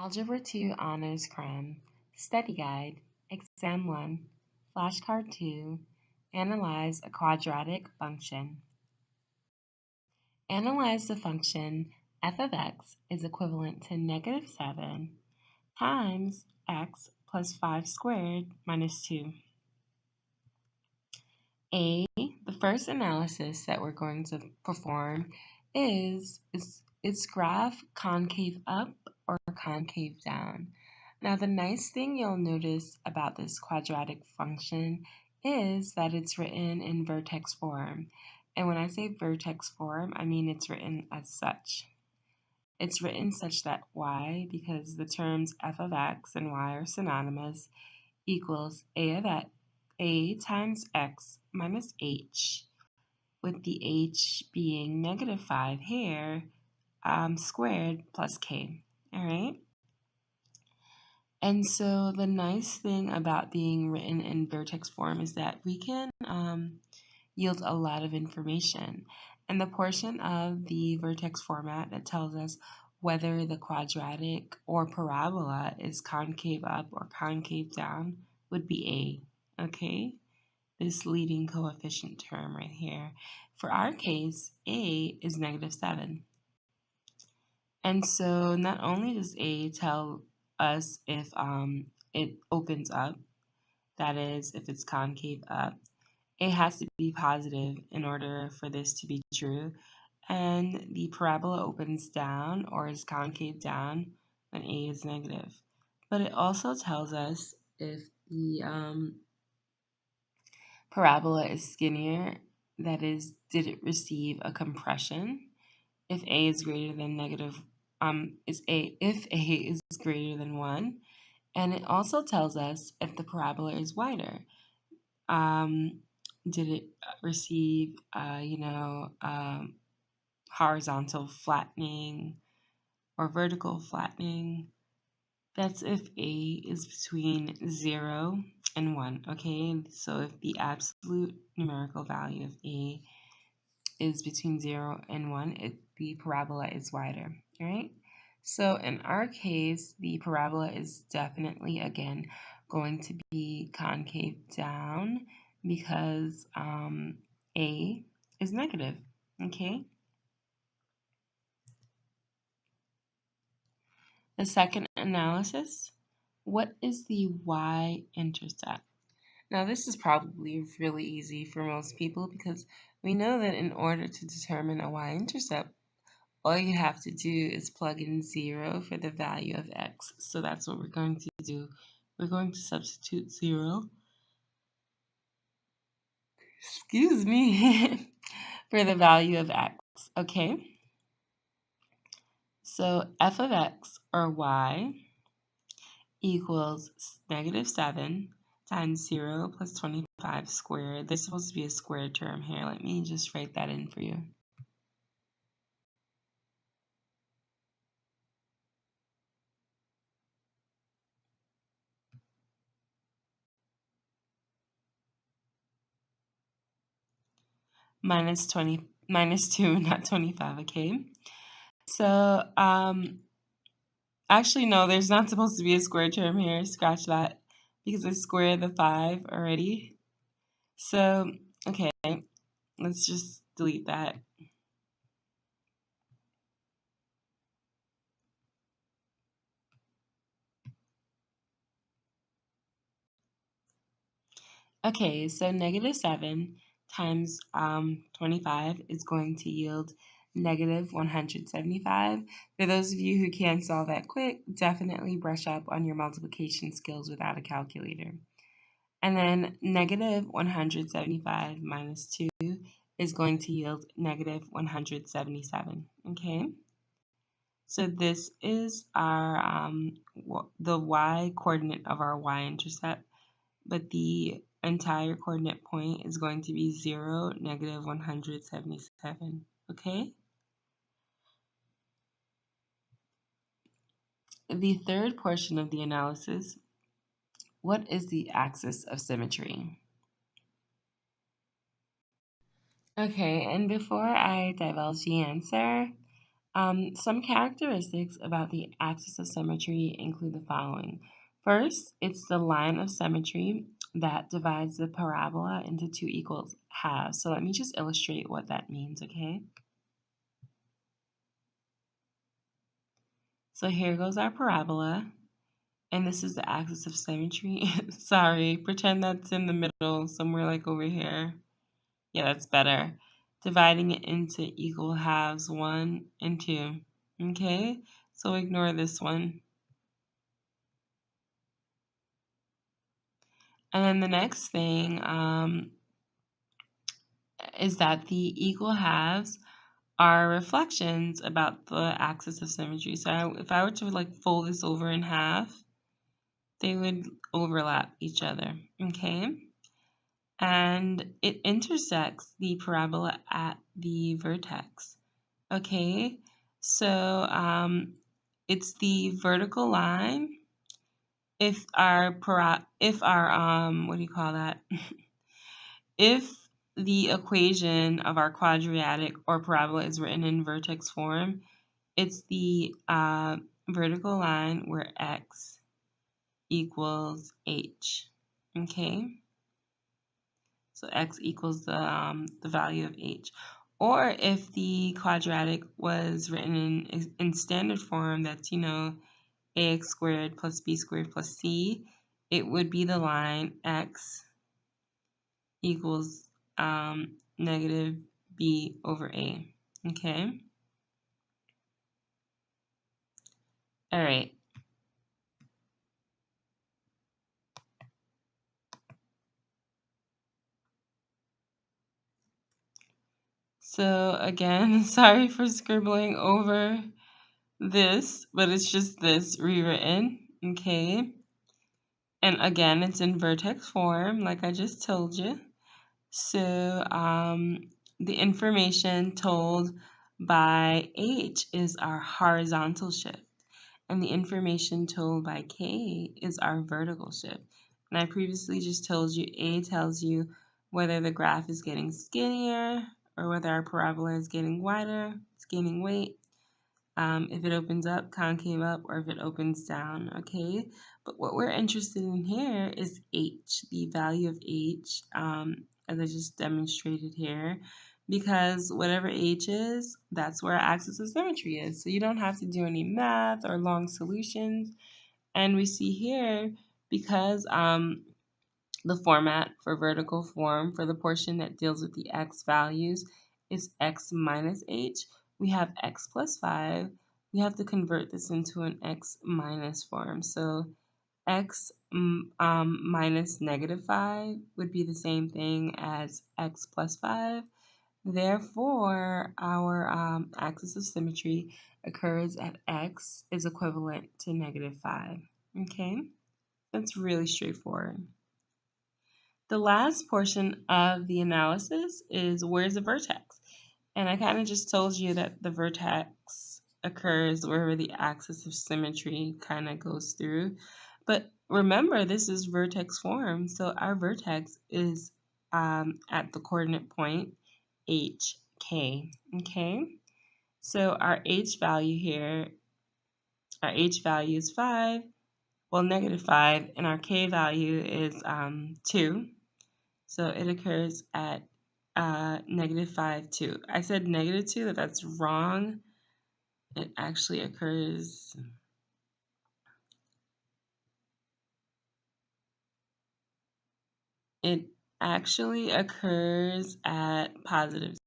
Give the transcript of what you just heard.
Algebra 2 Honors Cram, Study Guide, Exam 1, Flashcard 2, Analyze a quadratic function. Analyze the function f of x is equivalent to negative 7 times x plus 5 squared minus 2. The first analysis that we're going to perform is its graph concave up or concave down. Now, the nice thing you'll notice about this quadratic function is that it's written in vertex form. And when I say vertex form, I mean it's written as such. It's written such that y, because the terms f of x and y are synonymous, equals a times x minus h, with the h being negative 5 here, squared plus k. All right? And so the nice thing about being written in vertex form is that we can yield a lot of information. And the portion of the vertex format that tells us whether the quadratic or parabola is concave up or concave down would be a, okay? This leading coefficient term right here. For our case, a is negative 7. And so not only does a tell us if it opens up, that is, if it's concave up, it has to be positive in order for this to be true. And the parabola opens down or is concave down when a is negative. But it also tells us if the parabola is skinnier, that is, did it receive a compression? If a is greater than negative, if a is greater than 1, and it also tells us if the parabola is wider. Did it receive, horizontal flattening or vertical flattening? That's if a is between 0 and 1, okay? So if the absolute numerical value of a is between 0 and 1, the parabola is wider, all right? So in our case, the parabola is definitely, again, going to be concave down because a is negative, okay? The second analysis, what is the y-intercept? Now, this is probably really easy for most people because we know that in order to determine a y-intercept, all you have to do is plug in 0 for the value of x. So that's what we're going to do. We're going to substitute 0, excuse me, for the value of x, okay? So f of x, or y, equals negative 7 times 0 plus 25 squared. There's supposed to be a squared term here. Let me just write that in for you. Minus 2, not 25, okay? So, actually, no, there's not supposed to be a square term here. Scratch that because I squared the 5 already. So, okay, let's just delete that. Okay, so negative 7 times 25 is going to yield negative 175. For those of you who can't solve that quick, definitely brush up on your multiplication skills without a calculator. And then negative 175 minus 2 is going to yield negative 177, okay? So this is our the y-coordinate of our y-intercept, but the entire coordinate point is going to be 0, negative 177, okay? The third portion of the analysis, what is the axis of symmetry? Okay, and before I divulge the answer, Some characteristics about the axis of symmetry include the following. First, it's the line of symmetry that divides the parabola into two equal halves. So let me just illustrate what that means, okay? So here goes our parabola, and this is the axis of symmetry. Sorry, pretend that's in the middle, somewhere like over here. Yeah, that's better. Dividing it into equal halves, 1 and 2. Okay, so ignore this one. And then the next thing is that the equal halves are reflections about the axis of symmetry. So if I were to like fold this over in half, they would overlap each other, okay? And it intersects the parabola at the vertex, okay? So it's the vertical line. If our what do you call that? If the equation of our quadratic or parabola is written in vertex form, it's the vertical line where x equals h. Okay, so x equals the value of h. Or if the quadratic was written in standard form, that's ax squared plus b squared plus c, it would be the line x equals negative b over a. Okay. All right. So again, sorry for scribbling over this, but it's just this rewritten. Okay. And again, it's in vertex form, like I just told you. So the information told by H is our horizontal shift, and the information told by K is our vertical shift. And I previously just told you A tells you whether the graph is getting skinnier or whether our parabola is getting wider, it's gaining weight. If it opens up, concave up, or if it opens down, okay? But what we're interested in here is H, the value of H, as I just demonstrated here, because whatever H is, that's where our axis of symmetry is. So you don't have to do any math or long solutions. And we see here, because the format for vertical form for the portion that deals with the x values is x minus h. We have x plus 5. We have to convert this into an x minus form. So x minus negative 5 would be the same thing as x plus 5. Therefore, our axis of symmetry occurs at x is equivalent to negative 5. Okay, that's really straightforward. The last portion of the analysis is where's the vertex? And I kind of just told you that the vertex occurs wherever the axis of symmetry kind of goes through. But remember, this is vertex form, so our vertex is at the coordinate point HK, okay? So our H value here, our H value is 5, well, negative 5, and our K value is 2. So it occurs at negative 5, 2. I said negative 2, that's wrong. It actually occurs, at positive